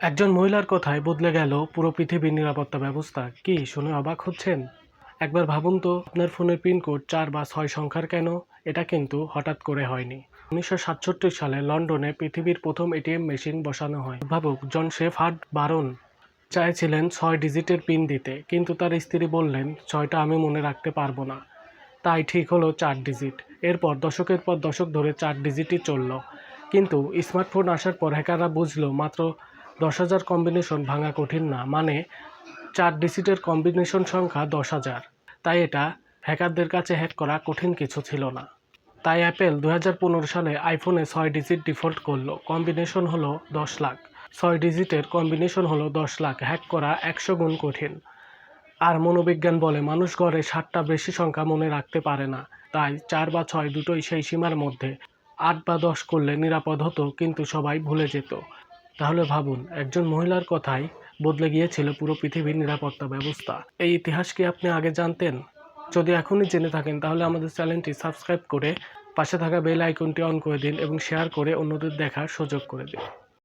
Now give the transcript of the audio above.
একজন মহিলার কথায় বদলে গেল পুরো পৃথিবীর নিরাপত্তা ব্যবস্থা। কি শুনে অবাক হচ্ছেন? একবার ভাবুন তো, আপনার ফোনের পিনকোড ৪ বা ৬ সংখ্যার কেন? এটা কিন্তু হঠাৎ করে হয়নি। ১৯৬৭ সালে লন্ডনে পৃথিবীর প্রথম এটিএম মেশিন বসানো হয়। উদ্ভাবক জন শেফার্ড বারন চাইছিলেন ৬ ডিজিটের পিন দিতে, কিন্তু তার স্ত্রী বললেন, ৬টা আমি মনে রাখতে পারবো না। তাই ঠিক হলো ৪ ডিজিট। এরপর দশকের পর দশক ধরে ৪ ডিজিটই চলল। কিন্তু স্মার্টফোন আসার পর হ্যাকাররা বুঝলো মাত্র ১০,০০০ কম্বিনেশন ভাঙা কঠিন না, মানে ৪ ডিজিটের কম্বিনেশন সংখ্যা ১০,০০০। তাই এটা হ্যাকারদের কাছে হ্যাক করা কঠিন কিছু ছিল না। তাই অ্যাপেল ২০১৫ সালে আইফোনে ৬ ডিজিট ডিফল্ট করলো। কম্বিনেশন হলো ১০,০০,০০০। ৬ ডিজিটের কম্বিনেশন হলো ১০,০০,০০০। হ্যাক করা ১০০ গুণ কঠিন। আর মনোবিজ্ঞান বলে মানুষ গড়ে ৬০টা বেশি সংখ্যা মনে রাখতে পারে না। তাই ৪ বা ৬ দুটোই সেই সীমার মধ্যে। ৮ বা ১০ করলে নিরাপদ হতো, কিন্তু সবাই ভুলে যেত। তাহলে ভাবুন, একজন মহিলার কথাই বদলে গিয়েছিল পুরো পৃথিবীর নিরাপত্তা ব্যবস্থা। এই ইতিহাস কি আপনি আগে জানতেন? যদি এখনই জেনে থাকেন, তাহলে আমাদের চ্যানেলটি সাবস্ক্রাইব করে পাশে থাকা বেল আইকনটি অন করে দিন এবং শেয়ার করে অন্যদের দেখার সুযোগ করে দিন।